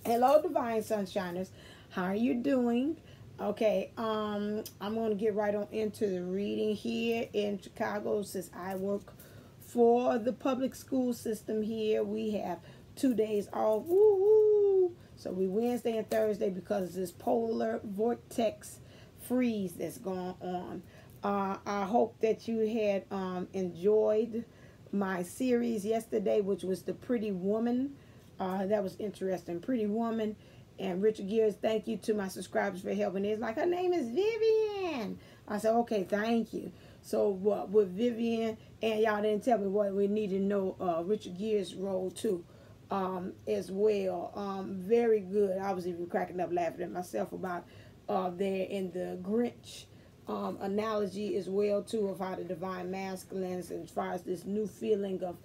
Hello, Divine Sunshiners. How are you doing? Okay, I'm going to get right on into the reading here in Chicago. Since I work for the public school system here, we have 2 days off. Woo-hoo! So we Wednesday and Thursday because of this polar vortex freeze that's going on. I hope that you had enjoyed my series yesterday, which was the Pretty Woman. That was interesting. Pretty Woman. And Richard Gears, thank you to my subscribers for helping. It's like, her name is Vivian. I said, okay, thank you. So with Vivian, and y'all didn't tell me what we need to know Richard Gears' role too as well. Very good. I was even cracking up laughing at myself about there in the Grinch analogy as well too, of how the divine masculines, as far as this new feeling of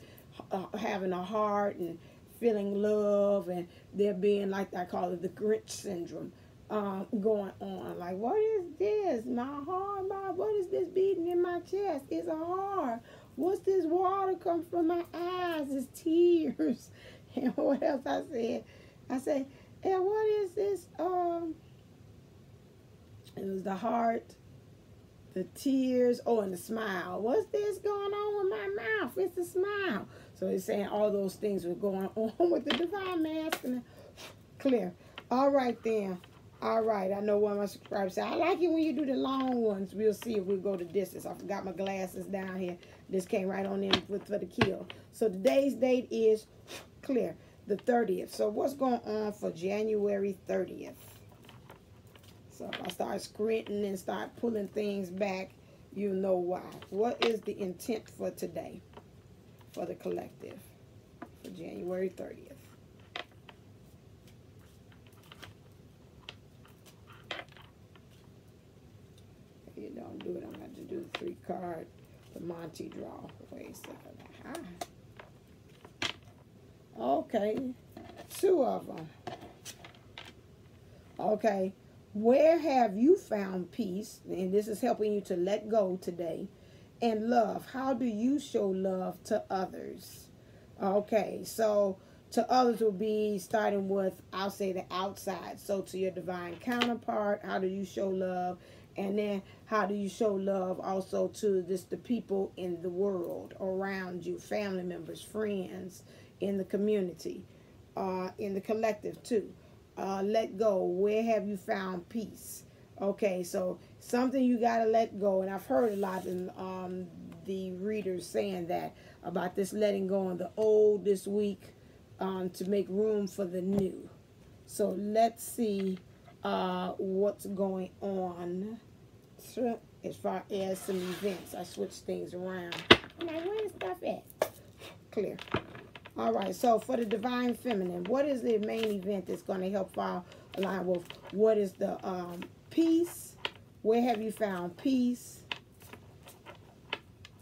having a heart and feeling love, and there being, like I call it, the Grinch syndrome going on. Like, what is this? My heart, what is this beating in my chest? It's a heart. What's this water come from my eyes? It's tears. And what else I said? I said, and what is this? It was the heart, the tears, and the smile. What's this going on with my mouth? It's the smile. So he's saying all those things were going on with the divine masculine. Clear. All right, then. All right. I know one of my subscribers said, I like it when you do the long ones. We'll see if we go the distance. I forgot my glasses down here. This came right on in for the kill. So today's date is clear, the 30th. So what's going on for January 30th? So if I start squinting and start pulling things back, you know why. What is the intent for today, for the collective, for January 30th? If you don't do it, I'm going to do the 3-card, the Monty draw. Wait a second. Okay, 2 of them. Okay. Where have you found peace? And this is helping you to let go today. And love. How do you show love to others? Okay, so to others will be starting with, I'll say, the outside. So to your divine counterpart, how do you show love? And then how do you show love also to the people in the world around you, family members, friends, in the community, in the collective too. Let go. Where have you found peace? Okay, so something you got to let go. And I've heard a lot in the readers saying that about this letting go of the old this week to make room for the new. So let's see what's going on as far as some events. I switched things around. I'm like, where's stuff at? Clear. All right, so for the divine feminine, what is the main event that's going to help align with what is the peace? Where have you found peace?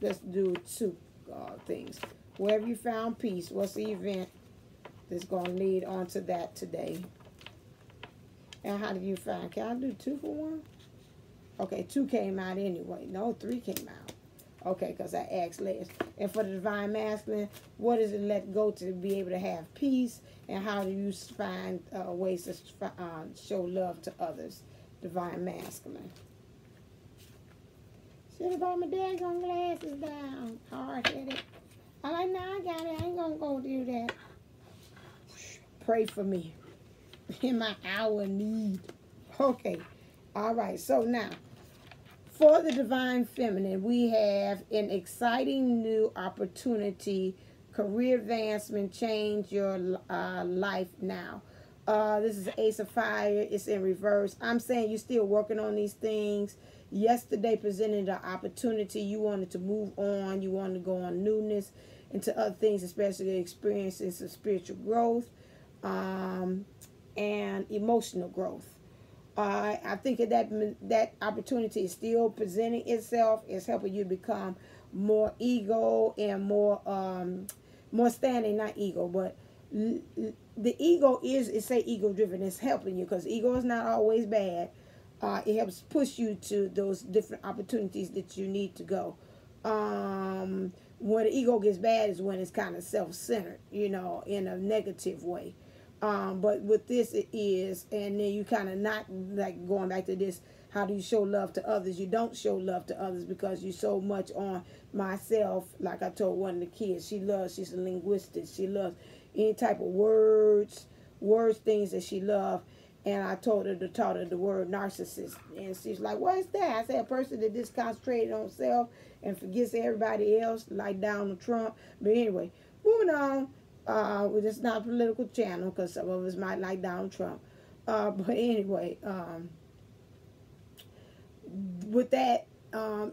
Let's do 2 things. Where have you found peace? What's the event that's going to lead on to that today? And how did you find? Can I do 2 for 1? Okay, 2 came out anyway. No, 3 came out. Okay, because I asked last. And for the divine masculine, what does it let go to be able to have peace? And how do you find ways to show love to others? Divine masculine. Should have brought my daggone glasses down. Hard-headed. I'm like, no, I got it. I ain't going to go do that. Pray for me in my hour of need. Okay. All right. So now, for the divine feminine, we have an exciting new opportunity, career advancement, change your life now. This is Ace of Fire. It's in reverse. I'm saying you're still working on these things. Yesterday presented an opportunity. You wanted to move on. You wanted to go on newness into other things, especially experiencing some spiritual growth and emotional growth. I think that opportunity is still presenting itself. It's helping you become more ego and more standing, not ego, but the ego is say ego driven. It's helping you because ego is not always bad. It helps push you to those different opportunities that you need to go. When the ego gets bad is when it's kind of self-centered, in a negative way. But with this it is, and then you kind of not like going back to this, how do you show love to others? You don't show love to others because you so much on myself. Like I told one of the kids, she's a linguist. She loves any type of words, things that she loves. And I told her taught her the word narcissist. And she's like, what is that? I said, a person that just concentrated on self and forgets everybody else, like Donald Trump. But anyway, moving on. It's not a political channel because some of us might like Donald Trump. But anyway, with that,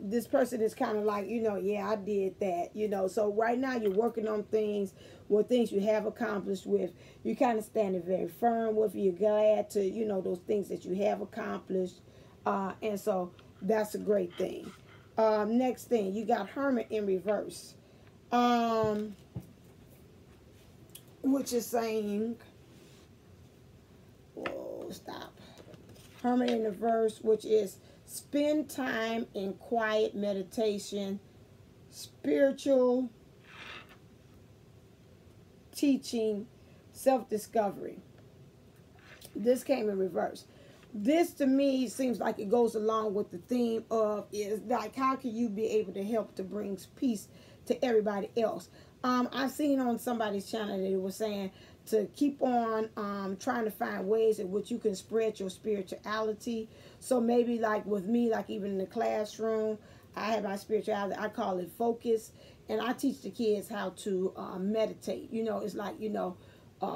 this person is kind of like, yeah, I did that, so right now you're working on things you have accomplished with. You're kind of standing very firm with. You're glad to, those things that you have accomplished. And so that's a great thing. Next thing, you got Hermit in reverse. Which is saying, stop. Hermit in reverse, which is spend time in quiet meditation, spiritual teaching, self-discovery. This came in reverse. This to me seems like it goes along with the theme of is like, how can you be able to help to bring peace to everybody else? I've seen on somebody's channel that it was saying to keep on trying to find ways in which you can spread your spirituality. So maybe like with me, like even in the classroom, I have my spirituality. I call it focus. And I teach the kids how to meditate. It's like,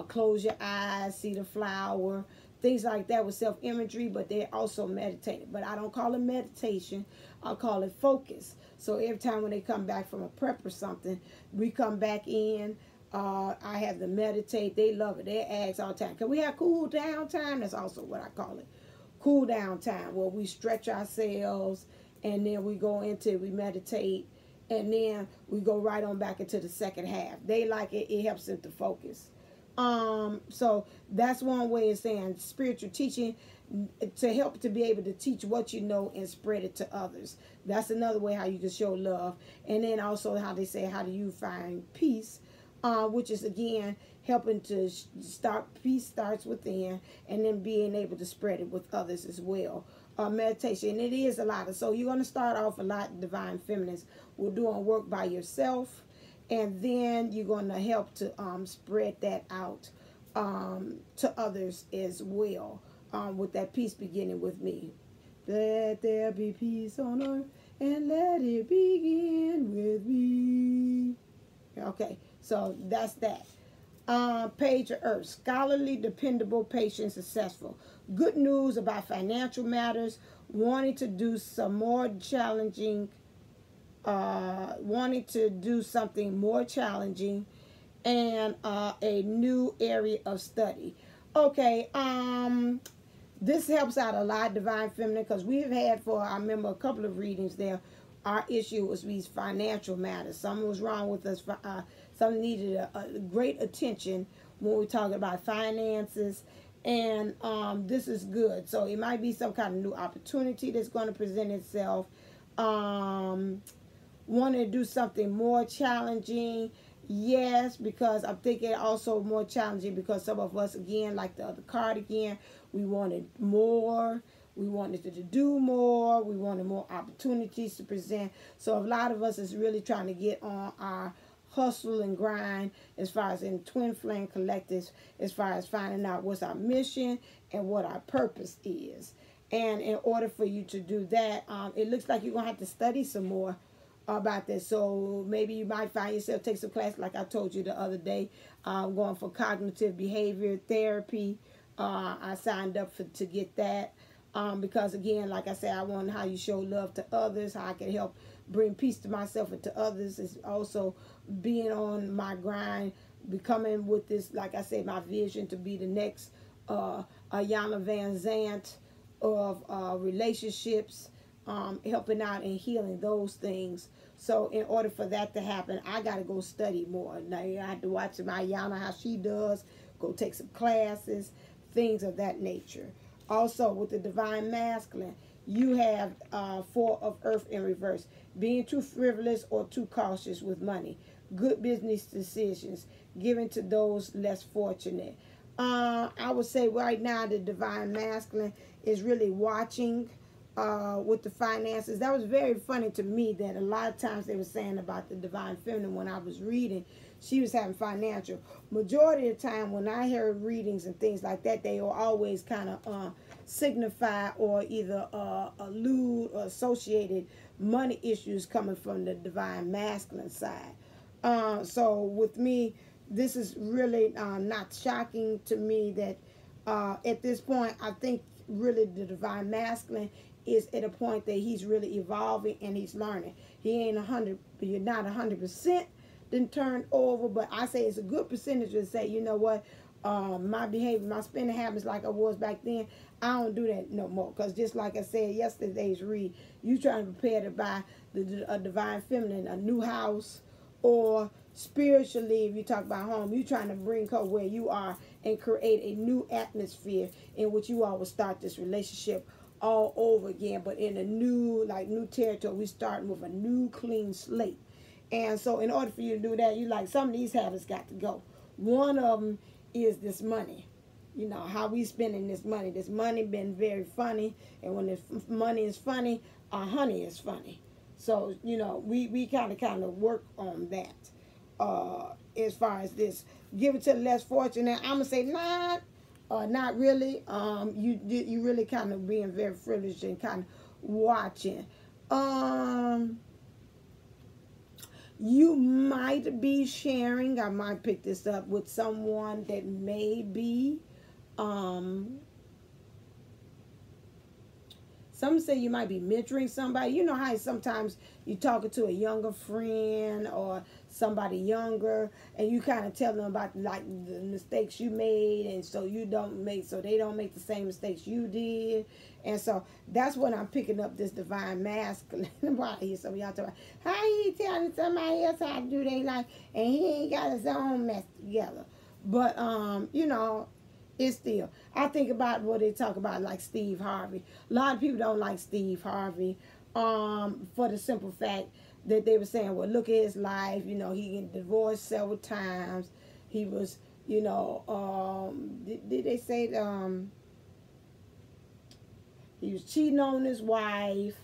close your eyes, see the flower, things like that with self-imagery, but they're also meditating. But I don't call it meditation. I'll call it focus. So every time when they come back from a prep or something, we come back in. I have them meditate. They love it. They ask all the time, can we have cool down time? That's also what I call it. Cool down time, where we stretch ourselves and then we we meditate. And then we go right on back into the second half. They like it. It helps them to focus. So that's one way of saying spiritual teaching, to help to be able to teach what you know and spread it to others. That's another way how you can show love. And then also how they say, how do you find peace? Which is, again, helping to peace starts within, and then being able to spread it with others as well. Meditation, it is a lot. So you're going to start off a lot, Divine Feminines. We're doing work by yourself, and then you're going to help to spread that out to others as well, with that peace beginning with me. Let there be peace on earth, and let it begin with me. Okay, so that's that. Page of Earth, scholarly, dependable, patient, successful. Good news about financial matters, wanting to do some more challenging, wanting to do something more challenging, and a new area of study. Okay, this helps out a lot, Divine Feminine, because we've had I remember a couple of readings there, our issue was these financial matters. Something was wrong with us. Something needed a great attention when we're talking about finances. And this is good. So it might be some kind of new opportunity that's going to present itself. Want to do something more challenging. Yes, because I'm thinking also more challenging because some of us, again, like the other card again, we wanted more. We wanted to do more. We wanted more opportunities to present. So a lot of us is really trying to get on our hustle and grind as far as in Twin Flame Collectives, as far as finding out what's our mission and what our purpose is. And in order for you to do that, it looks like you're going to have to study some more about this. So maybe you might find yourself take some class like I told you the other day. Going for cognitive behavior therapy. I signed up to get that. Because again, like I said, I want how you show love to others, how I can help bring peace to myself and to others. Is also being on my grind, becoming with this, like I said, my vision to be the next Ayanna Van Zant of relationships, helping out and healing those things. So in order for that to happen, I got to go study more. Now I have to watch my Ayanna, how she does, go take some classes, things of that nature. Also, with the Divine Masculine, you have 4 of Earth in reverse. Being too frivolous or too cautious with money. Good business decisions. Giving to those less fortunate. I would say right now the divine masculine is really watching with the finances. That was very funny to me that a lot of times they were saying about the divine feminine when I was reading, she was having financial. Majority of the time when I heard readings and things like that, they were always kind of signify or either allude or associated money issues coming from the divine masculine side. So with me, this is really not shocking to me that at this point, I think really the divine masculine is at a point that he's really evolving and he's learning. He ain't 100, you're not 100% then turned over, but I say it's a good percentage to say, you know what, my behavior, my spending habits like I was back then, I don't do that no more. Because just like I said yesterday's read, you trying to prepare to buy a divine feminine a new house, or spiritually, if you talk about home, you trying to bring her where you are and create a new atmosphere in which you all will start this relationship all over again, but in a new, like new territory. We starting with a new clean slate. And so in order for you to do that, you like, some of these habits got to go. One of them is this money. You know, how we spending this money. This money been very funny. And when the money is funny, our honey is funny. So, you know, we kind of work on that. As far as this, give it to the less fortunate. I'm going to say not really. You really kind of being very foolish and kind of watching. You might be sharing, I might pick this up with someone that may be, some say you might be mentoring somebody. You know how sometimes you talking to a younger friend or somebody younger, and you kind of tell them about like the mistakes you made, and so they don't make the same mistakes you did. And so that's when I'm picking up this divine masculine. Why hear some of y'all talking about how he telling somebody else how to do their life, and he ain't got his own mess together. But you know, it's still, I think about what they talk about, like Steve Harvey. A lot of people don't like Steve Harvey for the simple fact that they were saying, well, look at his life. You know, he got divorced several times. He was, you know, did they say he was cheating on his wife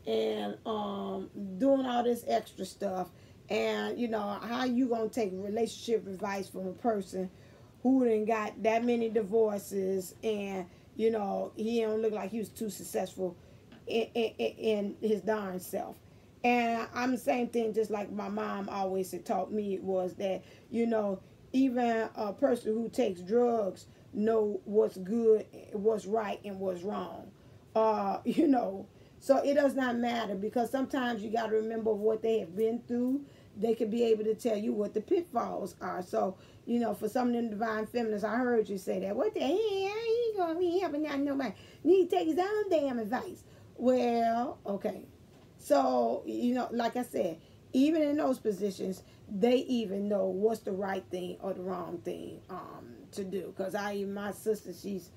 and doing all this extra stuff. And, you know, how you going to take relationship advice from a person who done got that many divorces, and, you know, he don't look like he was too successful in his darn self. And I'm the same thing, just like my mom always had taught me, was that, you know, even a person who takes drugs know what's good, what's right, and what's wrong. You know, so it does not matter, because sometimes you got to remember what they have been through. They could be able to tell you what the pitfalls are. So, you know, for some of them divine feminists, I heard you say that. What the hell? He gonna be helping out nobody. Need to take his own damn advice. Well, okay. So, you know, like I said, even in those positions, they even know what's the right thing or the wrong thing to do. Because my sister, she's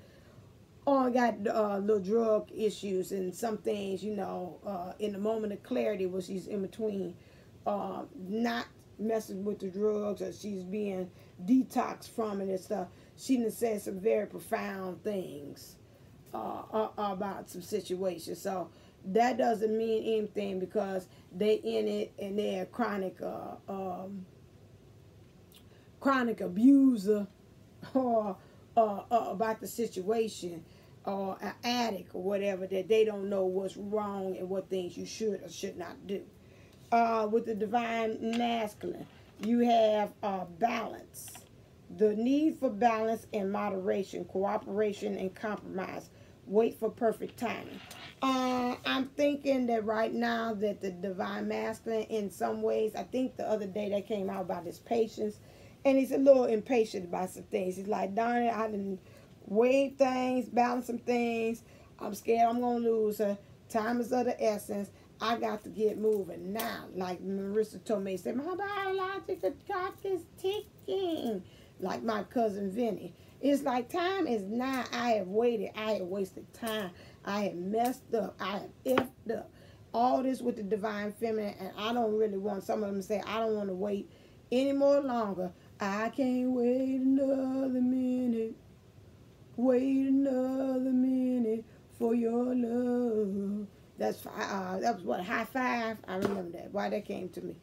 got little drug issues and some things, you know, in the moment of clarity where she's in between not messing with the drugs, or she's being detoxed from it and stuff. She done said some very profound things about some situations. So that doesn't mean anything, because they in it and they're chronic abuser or about the situation, or an addict or whatever, that they don't know what's wrong and what things you should or should not do. With the divine masculine, you have balance. The need for balance and moderation, cooperation and compromise. Wait for perfect timing. I'm thinking that right now that the divine masculine, in some ways, I think the other day that came out about his patience, and he's a little impatient about some things. He's like, darn it, I done weighed things, balanced some things. I'm scared I'm going to lose her. Time is of the essence. I got to get moving now. Like Marissa told me, said, my biological clock is ticking. Like my cousin Vinny. It's like time is now. I have waited. I have wasted time. I have messed up. I have effed up. All this with the divine feminine, and I don't really want, some of them say, I don't want to wait any more longer. I can't wait another minute. Wait another minute for your love. That was what, high five? I remember that. Why that came to me.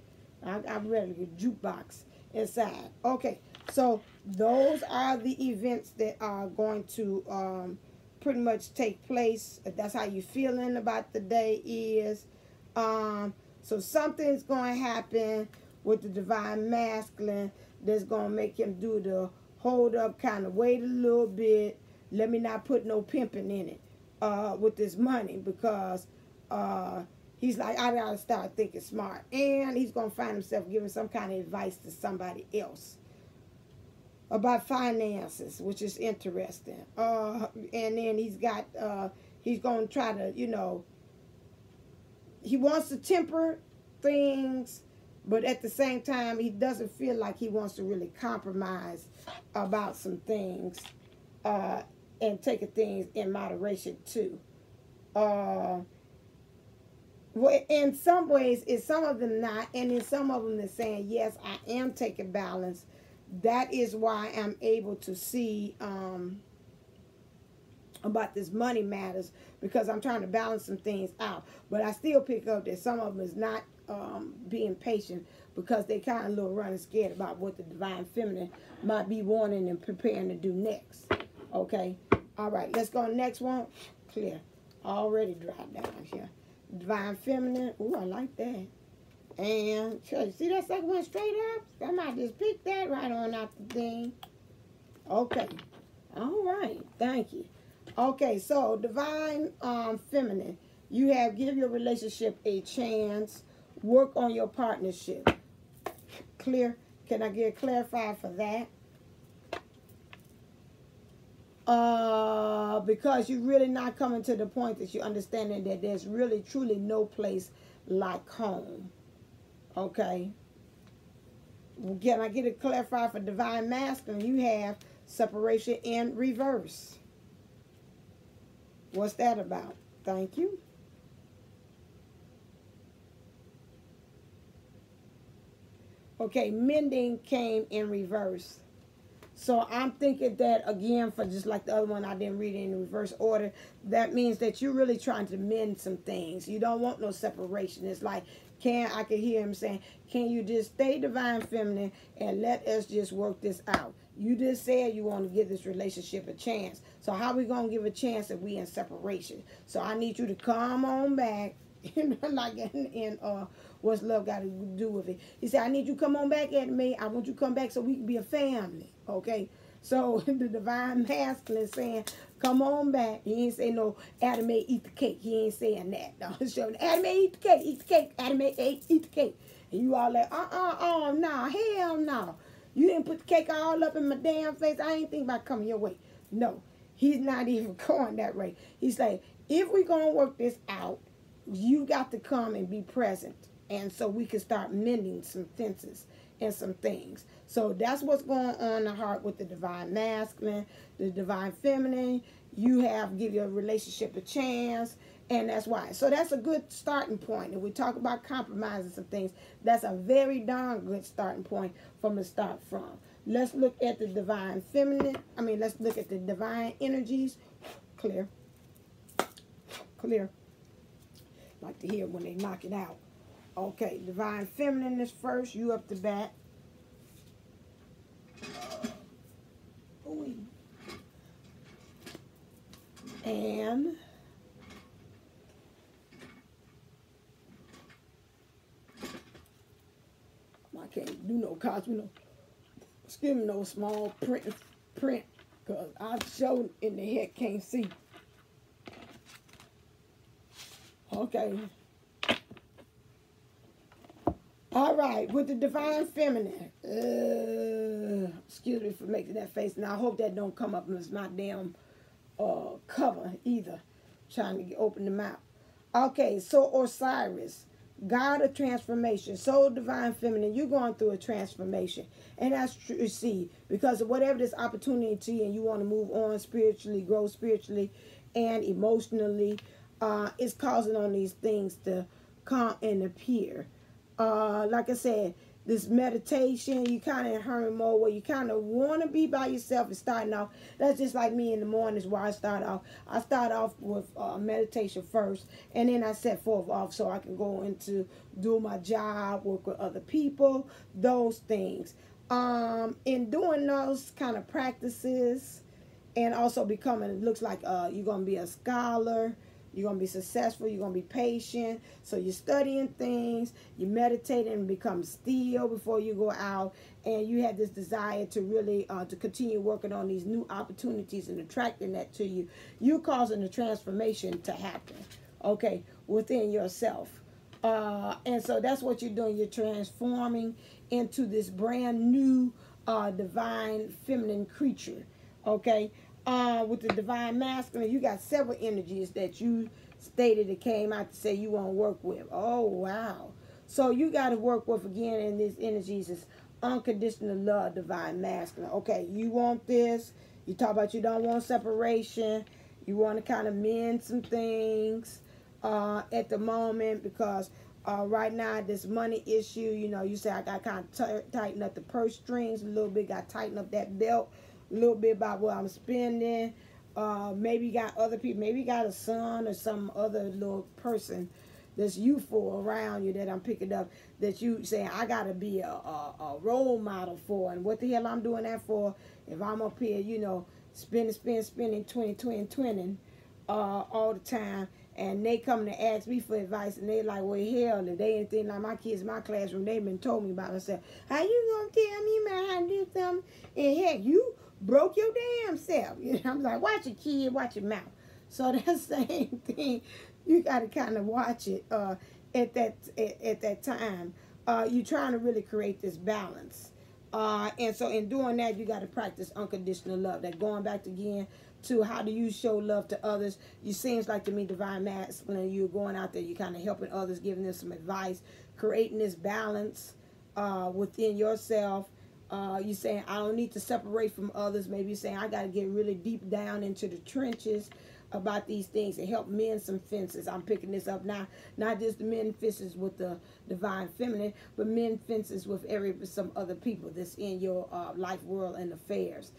I'm ready to get jukebox inside. Okay, so those are the events that are going to pretty much take place. If that's how you're feeling about the day is. So something's going to happen with the divine masculine that's going to make him do the hold up, kind of wait a little bit. Let me not put no pimping in it with this money, because he's like, I gotta start thinking smart. And he's going to find himself giving some kind of advice to somebody else about finances, which is interesting. And then he's going to try to, you know, he wants to temper things, but at the same time, he doesn't feel like he wants to really compromise about some things and taking things in moderation too. Well, in some ways, in some of them not, and in some of them they're saying, yes, I am taking balance. That is why I'm able to see about this money matters, because I'm trying to balance some things out. But I still pick up that some of them is not being patient, because they kind of a little running scared about what the divine feminine might be wanting and preparing to do next. Okay, all right, let's go next one. Clear. Already dried down here. Divine feminine. Ooh, I like that. And see that second one straight up? I might just pick that right on out the thing. Okay. All right. Thank you. Okay, so divine feminine. You have give your relationship a chance. Work on your partnership. Clear. Can I get clarified for that? Because you're really not coming to the point that you're understanding that there's really truly no place like home. Okay. Can I get it clarified for divine masculine? You have separation in reverse. What's that about? Thank you. Okay, mending came in reverse. So I'm thinking that, again, for just like the other one, I didn't read it in reverse order. That means that you're really trying to mend some things. You don't want no separation. It's like, I could hear him saying, can you just stay divine feminine and let us just work this out? You just said you want to give this relationship a chance. So how are we going to give a chance if we in separation? So I need you to come on back. Like in what's love got to do with it? He said, I need you to come on back at me. I want you to come back so we can be a family. Okay? So the divine masculine saying, come on back. He ain't say no, Adam may eat the cake. He ain't saying that. No, so Adam may eat the cake, Adam may eat the cake. And you all like, no, hell no. You didn't put the cake all up in my damn face. I ain't think about coming your way. No, he's not even going that way. He's like, if we're going to work this out, you got to come and be present. And so we can start mending some fences and some things. So that's what's going on in the heart with the divine masculine, the divine feminine. You have give your relationship a chance, and that's why. So that's a good starting point. If we talk about compromising some things, that's a very darn good starting point from the start from. Let's look at the divine feminine. Let's look at the divine energies. Clear. Clear. Like to hear when they knock it out. Okay, divine feminine is first. You up the bat. And I can't do no cards with no, excuse me, no small print, because I sure in the head can't see. Okay. All right, with the divine feminine. Excuse me for making that face. Now I hope that don't come up as my damn cover either. Trying to open them out. Okay, so Osiris, God of transformation. So divine feminine, you're going through a transformation. And that's true, see, because of whatever this opportunity and you want to move on spiritually, grow spiritually and emotionally, it's causing on these things to come and appear. Like I said, this meditation. You kind of in hermit mode where you kind of want to be by yourself and starting off. That's just like me in the mornings where I start off. I start off with meditation first, and then I set forth off so I can go into do my job, work with other people, those things. In doing those kind of practices, and also becoming, it looks like you're going to be a scholar, you're going to be successful, you're going to be patient. So you're studying things, you meditate and become still before you go out, and you have this desire to really to continue working on these new opportunities and attracting that to you. You're causing a transformation to happen, okay, within yourself. And so that's what you're doing. You're transforming into this brand new divine feminine creature, okay? With the divine masculine, you got several energies that you stated that came out to say you want to work with. Oh, wow. So you got to work with, again, in these energies is unconditional love, divine masculine. Okay, you want this. You talk about you don't want separation. You want to kind of mend some things at the moment, because right now this money issue, you know, you say I got to kind of tighten up the purse strings a little bit, got to tighten up that belt a little bit about what I'm spending. Maybe you got other people, maybe you got a son or some other little person that's youthful around you that I'm picking up, that you say I got to be a role model for. And what the hell I'm doing that for if I'm up here, you know, spending 20 all the time, and they come to ask me for advice, and they like, well, hell, if they ain't think like my kids in my classroom, they've been told me about themselves. How you gonna tell me, man, how to do something? And heck, you broke your damn self. You know, I'm like, watch your kid, watch your mouth. So that's the same thing. You got to kind of watch it at that time. You're trying to really create this balance. And so in doing that, you got to practice unconditional love. That going back again to how do you show love to others. You seems like to me divine masculine. You're going out there, you're kind of helping others, giving them some advice, creating this balance within yourself. You're saying I don't need to separate from others. Maybe you're saying I got to get really deep down into the trenches about these things and help mend some fences. I'm picking this up now, not just the mend fences with the divine feminine, but mend fences with some other people that's in your life, world, and affairs.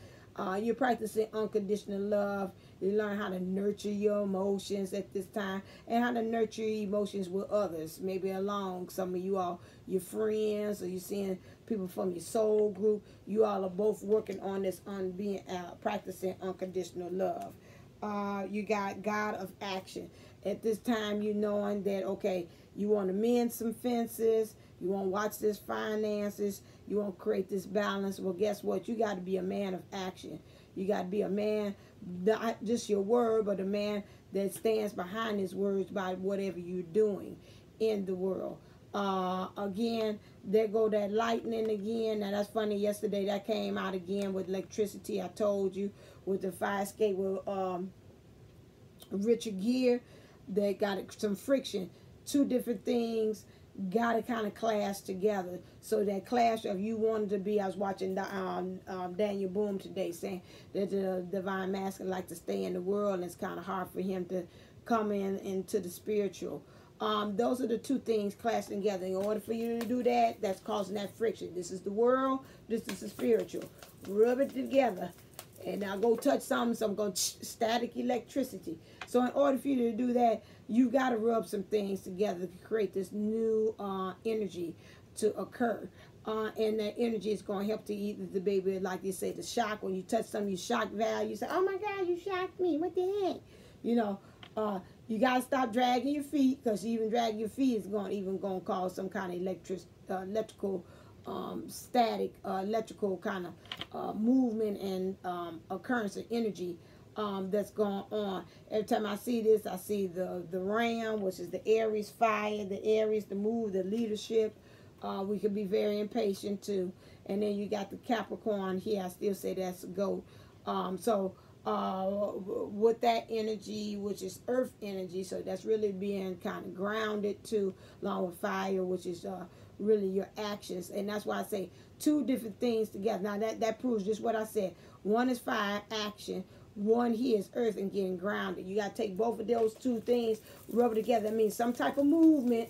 You're practicing unconditional love. You learn how to nurture your emotions at this time, and how to nurture your emotions with others, maybe along some of you all, your friends, or you're seeing people from your soul group. You all are both working on this, on being practicing unconditional love. You got God of action. At this time, you knowing that, okay, you want to mend some fences, you want to watch this finances, you want to create this balance. Well, guess what? You got to be a man of action. You got to be a man, not just your word, but a man that stands behind his words by whatever you're doing in the world. Again, there go that lightning again. Now, that's funny. Yesterday, that came out again with electricity. I told you, with the fire escape with Richard Gere, they got some friction. Two different things got to kind of clash together. So that clash of you wanted to be, I was watching Daniellleboomlle today saying that the divine masculine like to stay in the world, and it's kind of hard for him to come into the spiritual. Those are the two things clashing together. In order for you to do that, that's causing that friction. This is the world, this is the spiritual. Rub it together. And now go touch something, so I'm going to static electricity. So in order for you to do that, you got to rub some things together to create this new energy to occur. And that energy is going to help to either the baby, like you say, the shock. When you touch something, you shock value. You say, oh my God, you shocked me. What the heck? You know, you got to stop dragging your feet, because even dragging your feet is going to cause some kind of electrical static, electrical kind of movement and occurrence of energy that's going on. Every time I see this, I see the ram, which is the Aries fire, the Aries, the move, the leadership. We could be very impatient too. And then you got the Capricorn here. I still say that's a goat. With that energy, which is earth energy, so that's really being kind of grounded too, along with fire, which is really your actions. And that's why I say two different things together. Now that proves just what I said. One is fire, action. One here is earth and getting grounded. You got to take both of those two things, rub it together. That means some type of movement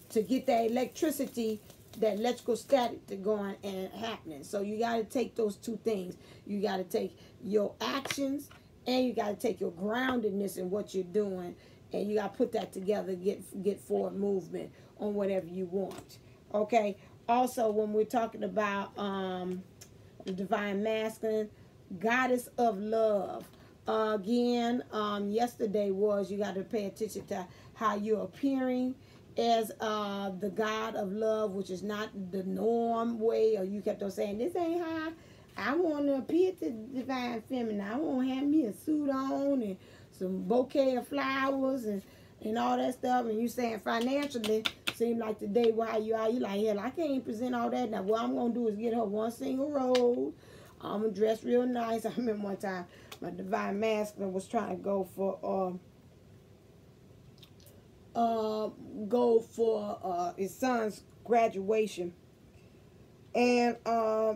to get that electricity that electrical static to going and happening. So you got to take those two things. You got to take your actions, and you got to take your groundedness in what you're doing, and you got to put that together, get forward movement on whatever you want. Okay. Also, when we're talking about the divine masculine, goddess of love. Again, yesterday was, you got to pay attention to how you're appearing as the God of love, which is not the norm way, or you kept on saying, this ain't how I want to appear to divine feminine. I want to have me a suit on and some bouquet of flowers and all that stuff. And you saying financially, seem like today while you are, you like, hell, I can't present all that. Now what I'm going to do is get her one single rose. I'm going to dress real nice. I remember one time my divine masculine was trying to go for his son's graduation, and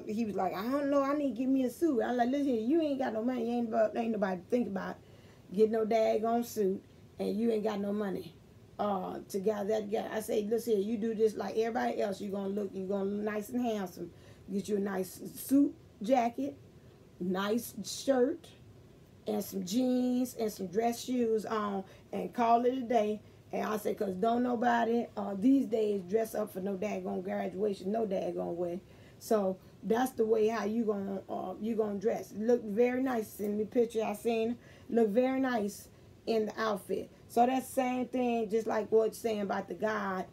he was like, I don't know, I need to get me a suit. I'm like, listen, you ain't got no money. Ain't nobody think about getting no daggone suit, and you ain't got no money to get that guy. I say, listen here, you do this like everybody else. You're gonna look nice and handsome. Get you a nice suit jacket, nice shirt, and some jeans and some dress shoes on, and call it a day. And I say, because don't nobody these days dress up for no daggone graduation, no daggone way. So that's the way how you gonna dress. Look very nice in the picture I seen. Look very nice in the outfit. So that's the same thing, just like what it's saying about the God.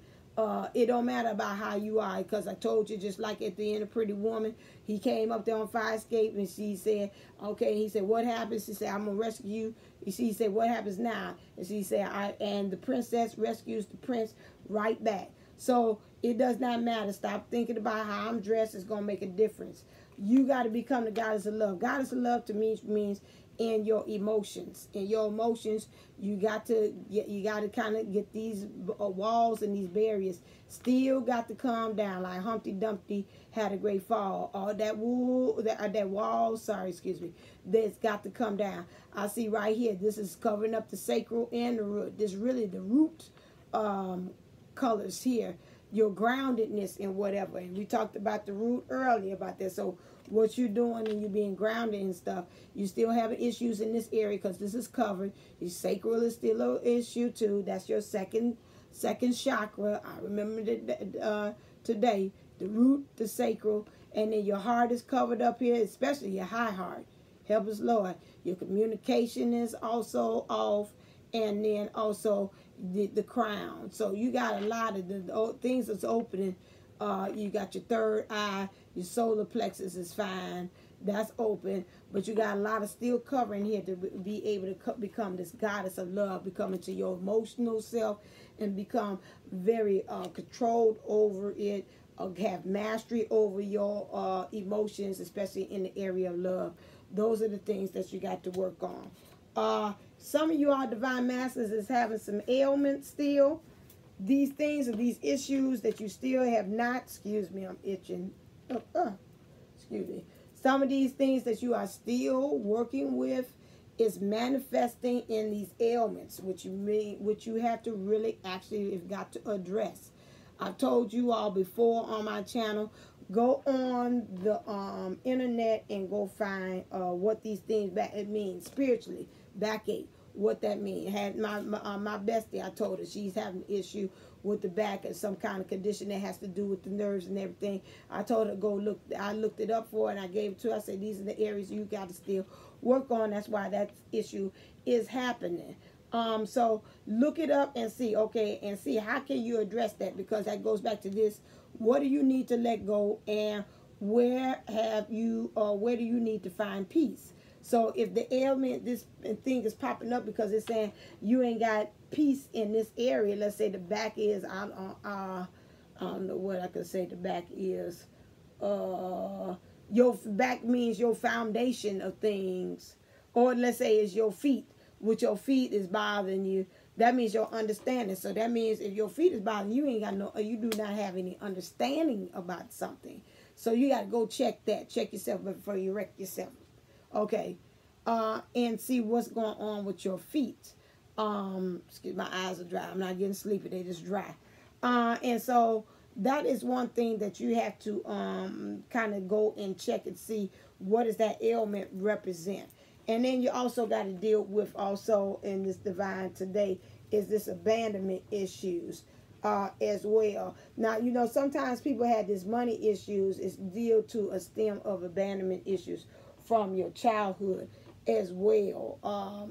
It don't matter about how you are, because I told you, just like at the end of Pretty Woman, he came up there on fire escape, and she said, okay, he said, what happens? She said, I'm going to rescue you. He said, what happens now? And she said, and the princess rescues the prince right back. So it does not matter. Stop thinking about how I'm dressed. It's going to make a difference. You got to become the goddess of love. Goddess of love to me means in your emotions. In your emotions, you got to kind of get these walls and these barriers still got to calm down. Like Humpty Dumpty had a great fall. All that wall, that's got to come down. I see right here, this is covering up the sacral and the root. This really the root colors here. Your groundedness in whatever. And we talked about the root earlier about that. So what you're doing and you being grounded and stuff, you still having issues in this area because this is covered. Your sacral is still an issue too. That's your second chakra. I remember today, the root, the sacral, and then your heart is covered up here, especially your high heart. Help us, Lord. Your communication is also off, and then also the crown. So you got a lot of the things that's opening. You got your third eye, your solar plexus is fine, that's open, but you got a lot of steel covering here to be able to become this goddess of love, become into your emotional self, and become very controlled over it, have mastery over your emotions, especially in the area of love. Those are the things that you got to work on. Some of you are divine masters is having some ailments still. These things are these issues that you still have not, excuse me, I'm itching. Excuse me. Some of these things that you are still working with is manifesting in these ailments, which you have to really actually have got to address. I've told you all before on my channel, go on the internet and go find what these things it means spiritually. Backache, what that means. Had my bestie, I told her she's having an issue with the back and some kind of condition that has to do with the nerves and everything. I told her go look. I looked it up for her and I gave it to her. I said these are the areas you got to still work on. That's why that issue is happening. So look it up and see, okay, and see how can you address that, because that goes back to this. What do you need to let go, and where do you need to find peace? So if the ailment, this thing is popping up because it's saying you ain't got peace in this area, let's say the back is, I don't know what I could say the back is, your back means your foundation of things, or let's say it's your feet, which your feet is bothering you. That means your understanding. So that means if your feet is bothering you, you do not have any understanding about something. So you got to go check that. Check yourself before you wreck yourself. Okay. And see what's going on with your feet. Excuse me, my eyes are dry. I'm not getting sleepy. They just dry. And so that is one thing that you have to kind of go and check and see what does that ailment represent. And then you also got to deal with also in this divine today is this abandonment issues as well. Now, you know, sometimes people have this money issues. It's due to a stem of abandonment issues from your childhood as well.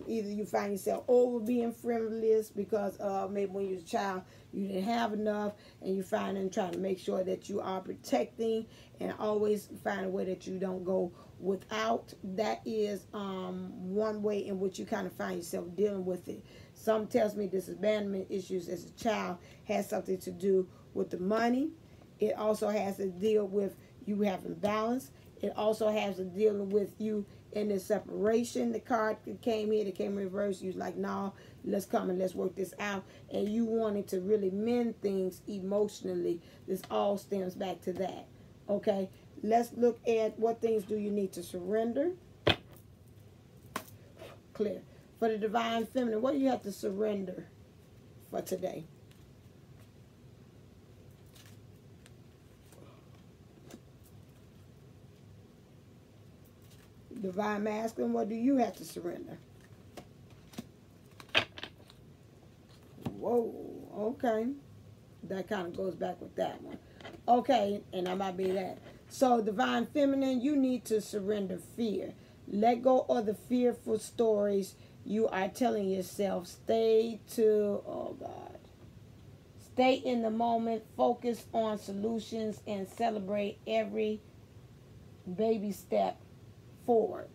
Either you find yourself over being frivolous because maybe when you was a child you didn't have enough, and you find and trying to make sure that you are protecting and always find a way that you don't go without. That is one way in which you kind of find yourself dealing with it. Some tells me this abandonment issues as a child has something to do with the money. It also has to deal with you having balance. It also has to deal with you in the separation. The card came here, it came in reverse. You was like, no, let's come and let's work this out. And you wanted to really mend things emotionally. This all stems back to that. Okay, let's look at what things do you need to surrender. Clear. For the divine feminine, what do you have to surrender for today? Divine masculine, what do you have to surrender? Whoa, okay. That kind of goes back with that one. Okay, and that might be that. So, divine feminine, you need to surrender fear. Let go of the fearful stories you are telling yourself. Stay in the moment, focus on solutions, and celebrate every baby step forward.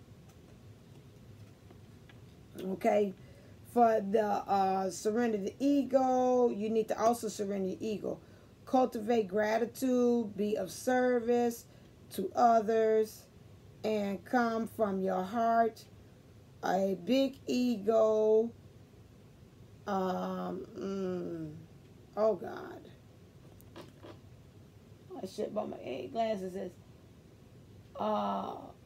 Okay, for the surrender the ego, you need to also surrender your ego. Cultivate gratitude, be of service to others, and come from your heart. A big ego, oh God, I shit by my glasses is.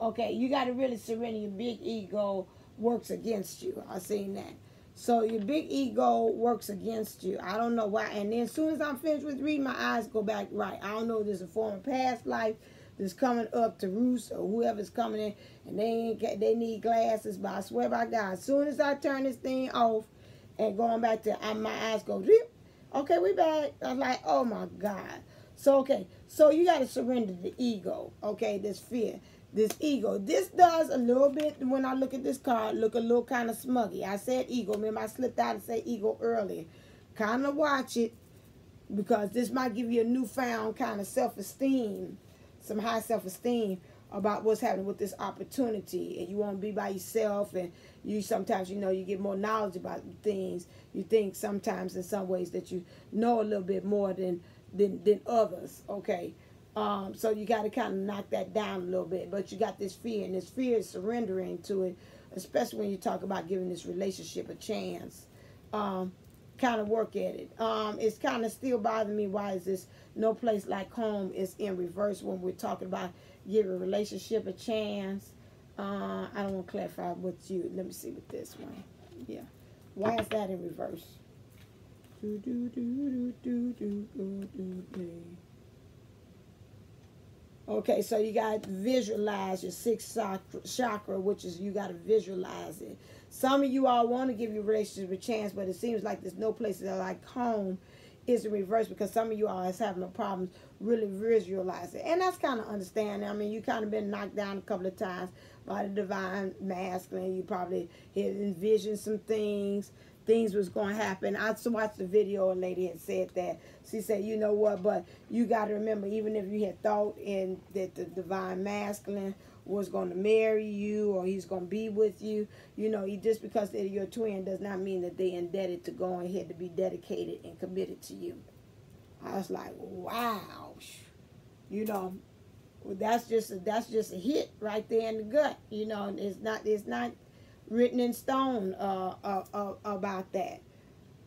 Okay, you got to really surrender. Your big ego works against you. I've seen that. So your big ego works against you. I don't know why. And then as soon as I'm finished with reading, my eyes go back right. I don't know if there's a form of past life that's coming up to roost, or whoever's coming in, and they need glasses. But I swear by God, as soon as I turn this thing off and going back to, my eyes go, okay, we back. I'm like, oh my God. So, okay, so you got to surrender the ego, okay, this fear, this ego. This does a little bit, when I look at this card, look a little kind of smuggy. I said ego. Remember, I slipped out and said ego earlier. Kind of watch it, because this might give you a newfound kind of self-esteem, some high self-esteem about what's happening with this opportunity. And you want to be by yourself, and you sometimes, you know, you get more knowledge about things. You think sometimes in some ways that you know a little bit more than others, okay? So you got to kind of knock that down a little bit. But you got this fear, and this fear is surrendering to it, especially when you talk about giving this relationship a chance. Kind of work at it. It's kind of still bothering me. Why is this no place like home is in reverse when we're talking about giving a relationship a chance? I don't want to clarify with you. Let me see with this one. Yeah. Why is that in reverse? Okay, so you got to visualize your sixth chakra, which is you got to visualize it. Some of you all want to give your relationship a chance, but it seems like there's no place that like home is in reverse, because some of you all is having a problem really visualize it. And that's kind of understanding. I mean, you kind of been knocked down a couple of times by the divine masculine. You probably had envisioned some things was going to happen. I watched the video, a lady had said that. She said, you know what, but you got to remember, even if you had thought that the divine masculine was going to marry you or he's going to be with you, you know, just because they're your twin does not mean that they're indebted to go ahead to be dedicated and committed to you. I was like, wow. You know, that's just a hit right there in the gut. You know, it's not written in stone about that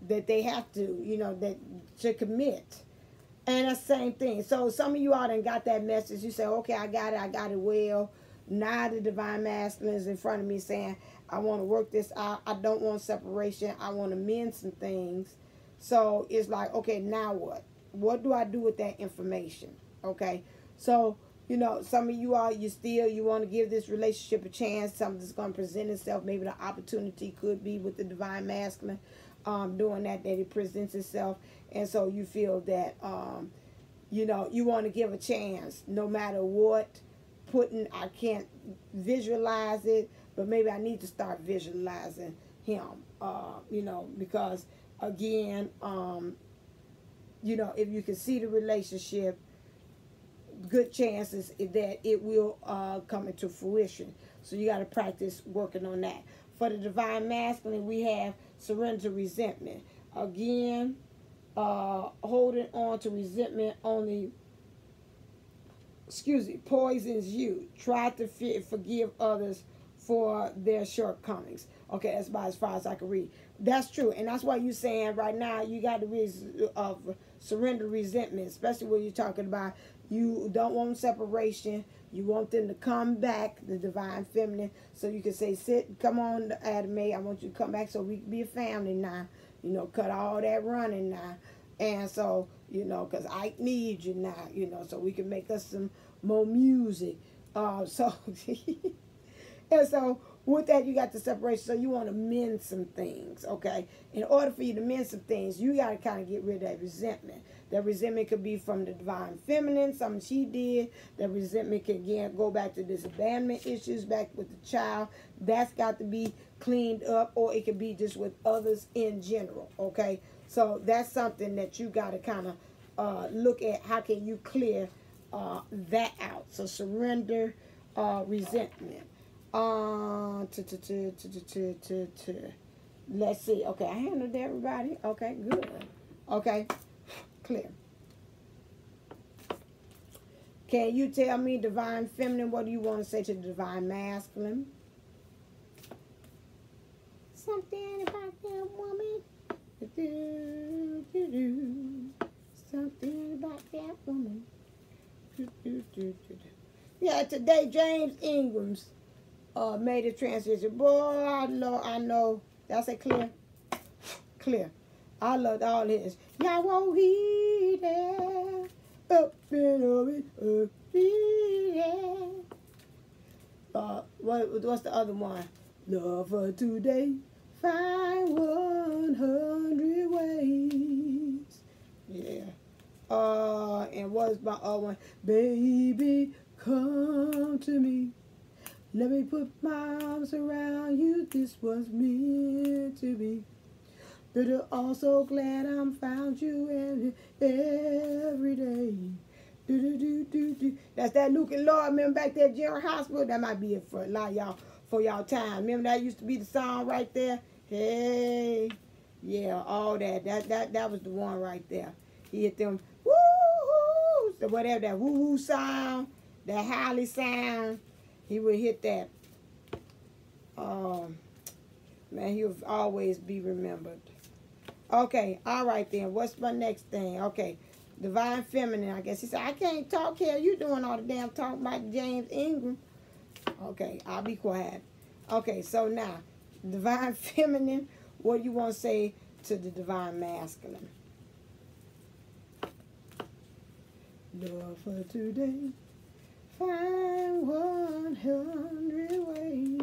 they have to, you know, that to commit. And the same thing. So some of you all done got that message. You say, okay, I got it well. Now the divine masculine is in front of me saying, I want to work this out. I don't want separation. I want to mend some things. So it's like, okay, now what? What do I do with that information? Okay. So, you know, some of you are, you want to give this relationship a chance. Something's going to present itself. Maybe the opportunity could be with the divine masculine doing that it presents itself. And so you feel that, you know, you want to give a chance no matter what. I can't visualize it, but maybe I need to start visualizing him, you know, because again, you know, if you can see the relationship, good chances that it will come into fruition. So you got to practice working on that. For the divine masculine, we have surrender to resentment. Again, holding on to resentment only poisons you. Try to forgive others for their shortcomings. Okay, that's about as far as I can read. That's true, and that's why you're saying right now you got to surrender resentment, especially when you're talking about you don't want separation. You want them to come back, the divine feminine, so you can say, come on, Addie, I want you to come back so we can be a family now. You know, cut all that running now. And so, you know, because I need you now, you know, so we can make us some more music. And so with that, you got the separation. So you want to mend some things, okay? In order for you to mend some things, you got to kind of get rid of that resentment. That resentment could be from the divine feminine, something she did. That resentment can, again, go back to this abandonment issues, back with the child. That's got to be cleaned up, or it could be just with others in general, okay? So that's something that you got to kind of look at. How can you clear that out? So surrender resentment. Let's see. Okay, I handled everybody. Okay, good. Okay, clear. Can you tell me, divine feminine, what do you want to say to the divine masculine? Something about that woman. Something about that woman. Yeah, today James Ingram's made a transition. Boy, I know. That's a clear. Clear. I loved all his. Y'all won't hear that. Up and over. What's the other one? Love for today. Find 100 ways. Yeah. And what's my other one? Baby, come to me. Let me put my arms around you. This was meant to be. But I'm also glad I'm found you every day. That's that Luke and Lord. Remember back there at General Hospital? That might be it for a lot of y'all. For y'all time. Remember that used to be the song right there? Hey. Yeah, all that. That was the one right there. He hit them woo-hoo, so whatever that woo-hoo sound, that howly sound, he would hit that. Man, he'll always be remembered. Okay, all right then. What's my next thing? Okay, divine feminine. I guess he said, I can't talk here. You doing all the damn talking about James Ingram. Okay, I'll be quiet. Okay, so now, divine feminine, what do you want to say to the divine masculine? Love for today, find 100 ways.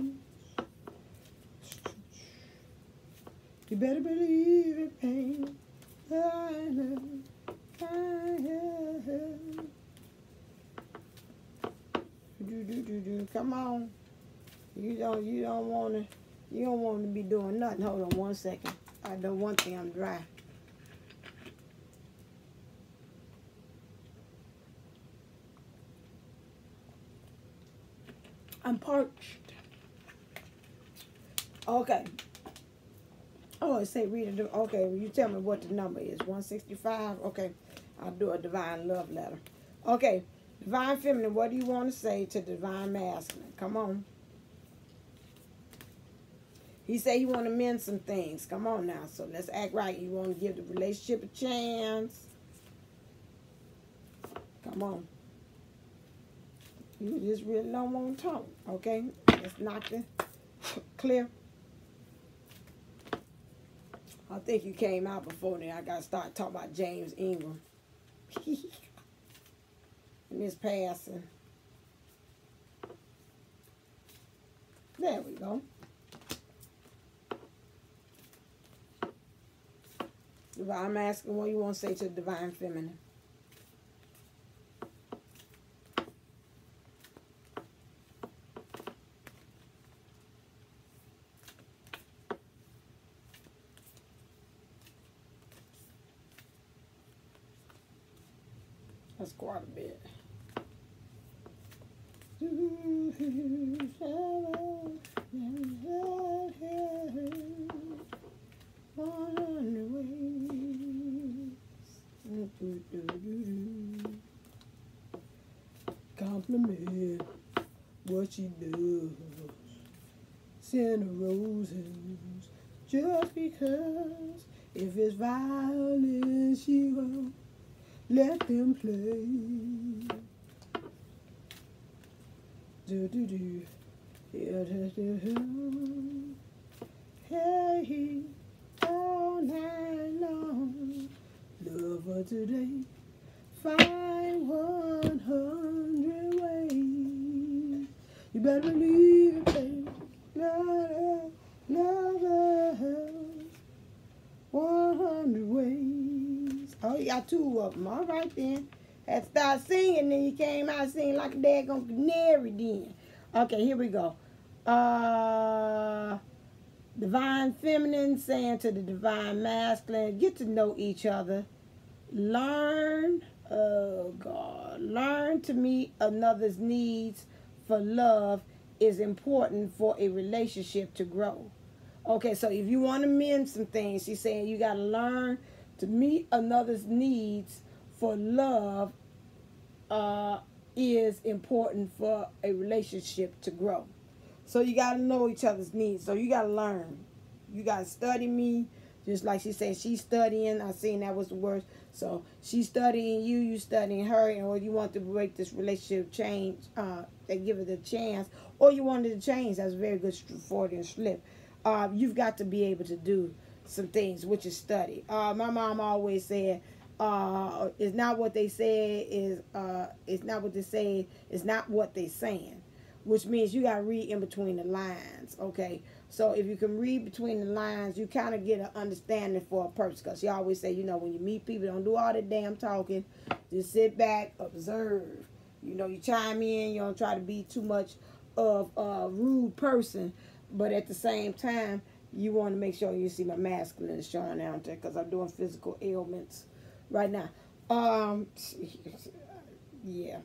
You better believe it, pain. I know. Come on. You don't want to be doing nothing. Hold on 1 second. I know one thing, I'm dry. I'm parched. Okay. Oh, it say read it. Okay, well, you tell me what the number is. 165. Okay. I'll do a divine love letter. Okay. Divine feminine, what do you want to say to divine masculine? Come on. He said he want to mend some things. Come on now. So let's act right. You want to give the relationship a chance. Come on. You just really don't want to talk. Okay? Let's knock it clear. I think you came out before then. I got to start talking about James Ingram. And it's passing. There we go. Divine Masculine, what you want to say to the Divine Feminine? That's quite a bit. Compliment what she does. Send her roses just because. If it's violin, she won't let them play. Do do do. Hey, all night long. Love her today. Find 100 ways. You better believe it, baby. Love her. 100 ways. Oh, you got 2 of them. All right, then. Had to start singing, then you came out singing like a daggone canary then. Okay, here we go. Divine Feminine saying to the Divine Masculine, get to know each other. Learn, learn to meet another's needs for love is important for a relationship to grow. Okay, so if you want to mend some things, she's saying you got to learn to meet another's needs for love is important for a relationship to grow. So you got to know each other's needs. So you got to learn. You got to study me. Just like she said, she's studying. I seen that was the word. So she's studying you, you studying her. And or you want to break this relationship change, and give it a chance. Or you wanted to change. That's a very good Freudian slip. You've got to be able to do some things, which is study. My mom always said, it's not what they say, it's not what they say, it's not what they saying. Which means you got to read in between the lines, okay? So if you can read between the lines, you kind of get an understanding for a person. Because she always say, you know, when you meet people, don't do all that damn talking. Just sit back, observe. You know, you chime in, you don't try to be too much of a rude person. But at the same time, you want to make sure you see my masculine is showing out there because I'm doing physical ailments right now. Yeah.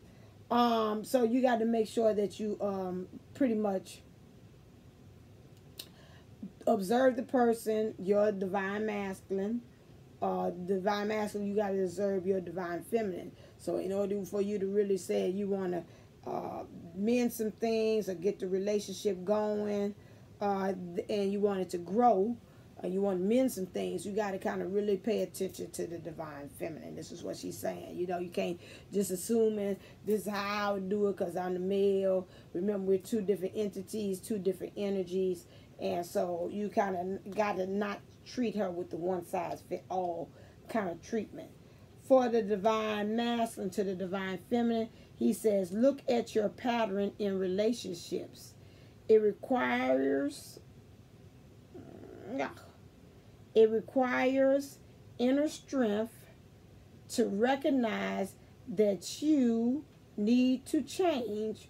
So you got to make sure that you pretty much observe the person, your divine masculine. Divine masculine, you got to observe your divine feminine. So in order for you to really say you want to mend some things or get the relationship going, and you want it to grow, you want to mend some things, you got to kind of really pay attention to the divine feminine. This is what she's saying. You know, you can't just assuming this is how I would do it because I'm the male. Remember, we're 2 different entities, 2 different energies, and so you kind of got to not treat her with the one-size-fit-all kind of treatment. For the divine masculine to the divine feminine, he says, look at your pattern in relationships. It requires inner strength to recognize that you need to change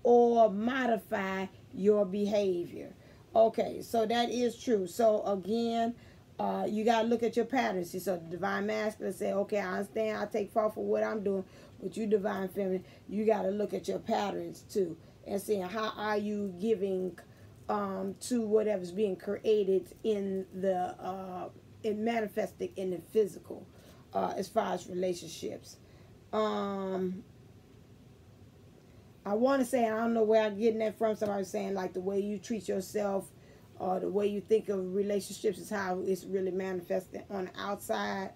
or modify your behavior. Okay, so that is true. So again, you got to look at your patterns. So the divine masculine say, okay, I understand, I take fault for what I'm doing, but you divine feminine, you got to look at your patterns too and seeing how are you giving to whatever's being created in the in manifesting in the physical, as far as relationships. I want to say, I don't know where I'm getting that from. Somebody saying like the way you treat yourself, or the way you think of relationships is how it's really manifesting on the outside.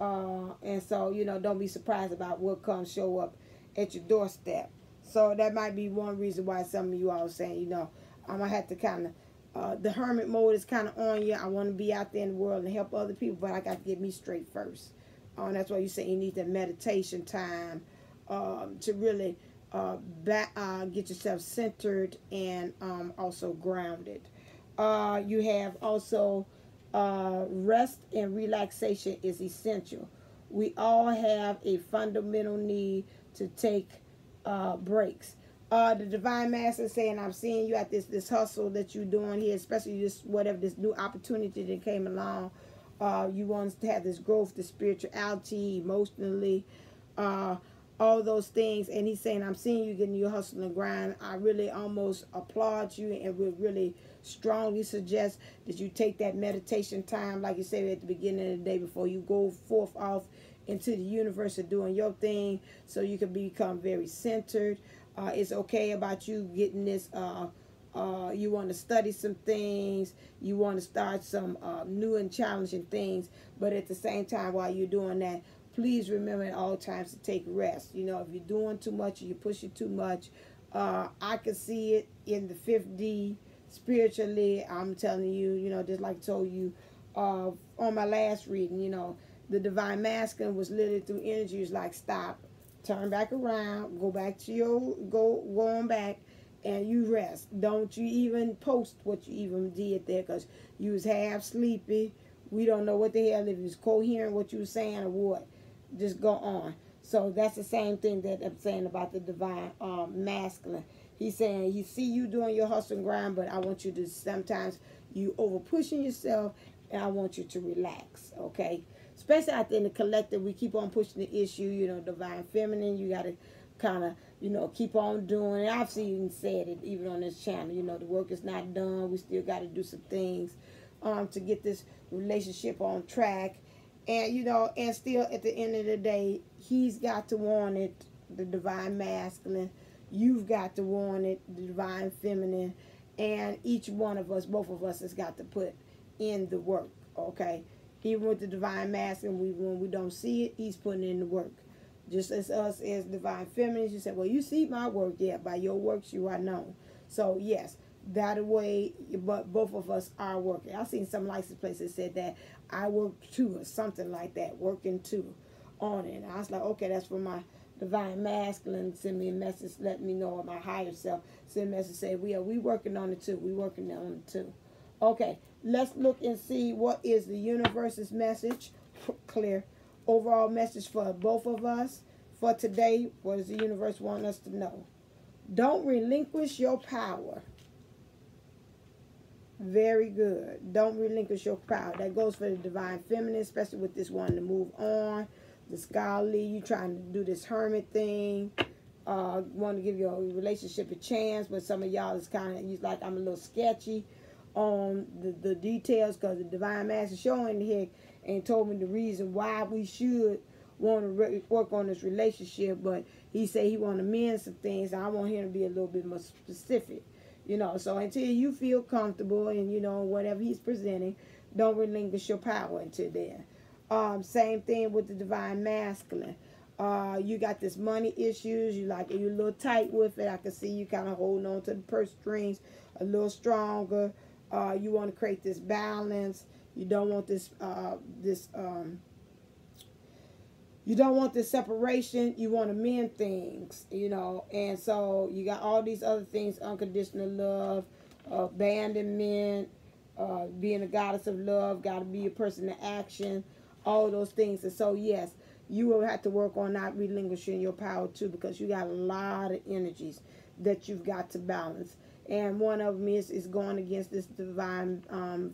And so, you know, don't be surprised about what comes show up at your doorstep. So that might be one reason why some of you all are saying, you know, I'm going to have to kind of, the hermit mode is kind of on you. I want to be out there in the world and help other people, but I got to get me straight first. That's why you say you need that meditation time to really get yourself centered and also grounded. You have also rest and relaxation is essential. We all have a fundamental need to take breaks. The divine master is saying, I'm seeing you at this hustle that you're doing here, especially this whatever this new opportunity that came along. You want to have this growth, the spirituality, emotionally, all those things. And he's saying, I'm seeing you getting your hustle and grind. I really almost applaud you and would really strongly suggest that you take that meditation time, like you said at the beginning of the day, before you go forth off into the universe of doing your thing, so you can become very centered. It's okay about you getting this. You want to study some things. You want to start some new and challenging things. But at the same time, while you're doing that, please remember at all times to take rest. You know, if you're doing too much or you're pushing too much, I can see it in the 5th D spiritually. I'm telling you, you know, just like I told you on my last reading, you know, the divine masculine was literally through energy. It's like, stop, turn back around, go back to your, go on back, and you rest. Don't you even post what you even did there, because you was half sleepy. We don't know what the hell, if you was coherent what you was saying or what. Just go on. So that's the same thing that I'm saying about the divine masculine. He's saying he see you doing your hustle and grind, but I want you to, sometimes you over pushing yourself, and I want you to relax, okay? Especially out there in the collective, we keep on pushing the issue, you know, divine feminine, you got to kind of, you know, keep on doing it. I've even said it, even on this channel, you know, the work is not done. We still got to do some things to get this relationship on track. And, you know, and still at the end of the day, he's got to want it, the divine masculine. You've got to want it, the divine feminine. And each one of us, both of us, has got to put in the work, okay? Even with the divine masculine, when we don't see it, he's putting in the work. Just as us as divine feminines, you say, well, you see my work. Yeah, by your works you are known. So, yes, that way, but both of us are working. I've seen some license places said that I work too, or something like that, working too on it. And I was like, okay, that's for my divine masculine. Send me a message, let me know, or my higher self send a message, say, we working on it too. We working on it too. Okay, let's look and see what is the universe's message. Clear. Overall message for both of us for today. What does the universe want us to know? Don't relinquish your power. Very good. Don't relinquish your power. That goes for the divine feminine, especially with this one to move on. The scholarly, you trying to do this hermit thing. Want to give your relationship a chance, but some of y'all is kind of, like, I'm a little sketchy on the details, because the divine master showing here and told me the reason why we should want to work on this relationship, but he said he want to mend some things. I want him to be a little bit more specific, you know. So until you feel comfortable and, you know, whatever he's presenting, don't relinquish your power until then. Same thing with the divine masculine. You got this money issues. You're a little tight with it. I can see you kind of holding on to the purse strings a little stronger. You want to create this balance. You don't want you don't want this separation. You want to mend things, you know. And so you got all these other things: unconditional love, abandonment, being a goddess of love, got to be a person of action, all those things. And so yes, you will have to work on not relinquishing your power too, because you got a lot of energies that you've got to balance. And one of them is going against this divine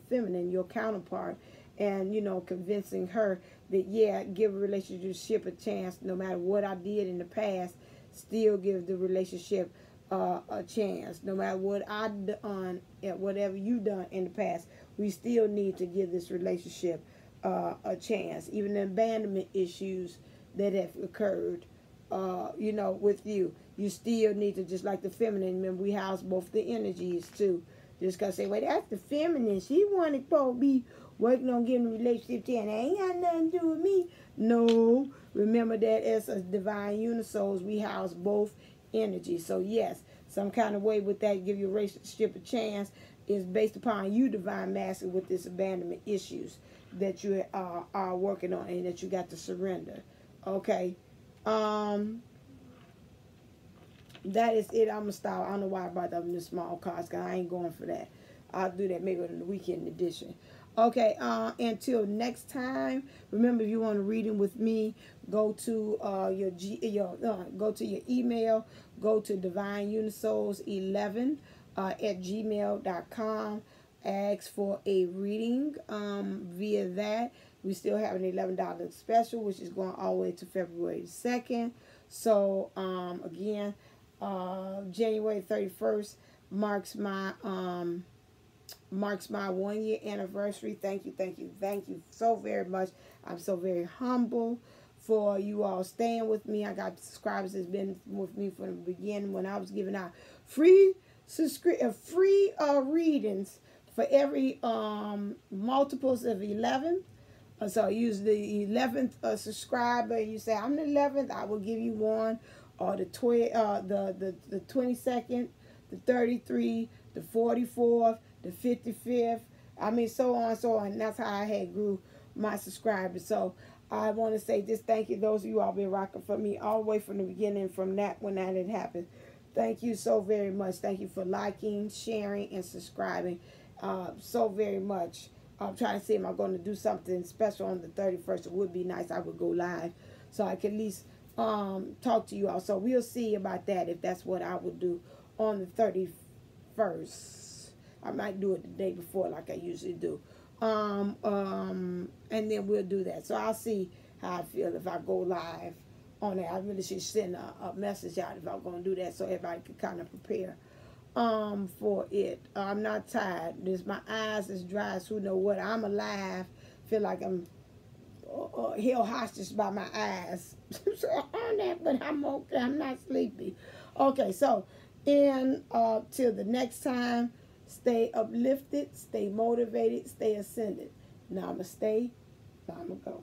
feminine, your counterpart, and, you know, convincing her that, yeah, give a relationship a chance. No matter what I did in the past, still give the relationship a chance. No matter what I've done, whatever you've done in the past, we still need to give this relationship a chance. Even the abandonment issues that have occurred, you know, with you. You still need to, just like the feminine, remember we house both the energies too. Just because say, well, that's the feminine. She wanted to be working on getting a relationship to, and it ain't got nothing to do with me. No. Remember that as a divine unisouls, we house both energies. So yes, some kind of way with that, give your relationship a chance. is based upon you, Divine Master, with this abandonment issues that you are working on and that you got to surrender. Okay. That is it. I'm going to stop. I don't know why I brought up the small cards, because I ain't going for that. I'll do that maybe in the weekend edition. Okay, until next time, remember, if you want a reading with me, go to go to your email, go to divineunisols11 at gmail.com, ask for a reading via that. We still have an $11 special, which is going all the way to February 2nd. So again, January 31st marks my 1 year anniversary. Thank you so very much. I'm so very humble for you all staying with me. I got subscribers that's been with me from the beginning when I was giving out free readings for every multiples of 11. So use the 11th subscriber. You say, I'm the 11th, I will give you one. Or the 22nd, the 33, the 44th, the 55th. I mean, so on and so on. And that's how I had grew my subscribers. So I want to say just thank you. Those of you all been rocking for me all the way from the beginning, from that when that had happened. Thank you so very much. Thank you for liking, sharing, and subscribing so very much. I'm trying to see, am I going to do something special on the 31st? It would be nice. I would go live so I can at least talk to you all. So we'll see about that, if that's what I would do on the 31st. I might do it the day before like I usually do. And then we'll do that. So I'll see how I feel if I go live on that. I really should send a message out if I'm going to do that, so everybody can kind of prepare for it. I'm not tired. My eyes is dry as who know what. I'm alive. Feel like I'm held hostage by my eyes. So on that, but I'm okay. I'm not sleepy. Okay, so till the next time, stay uplifted, stay motivated, stay ascended. Namaste. Namago.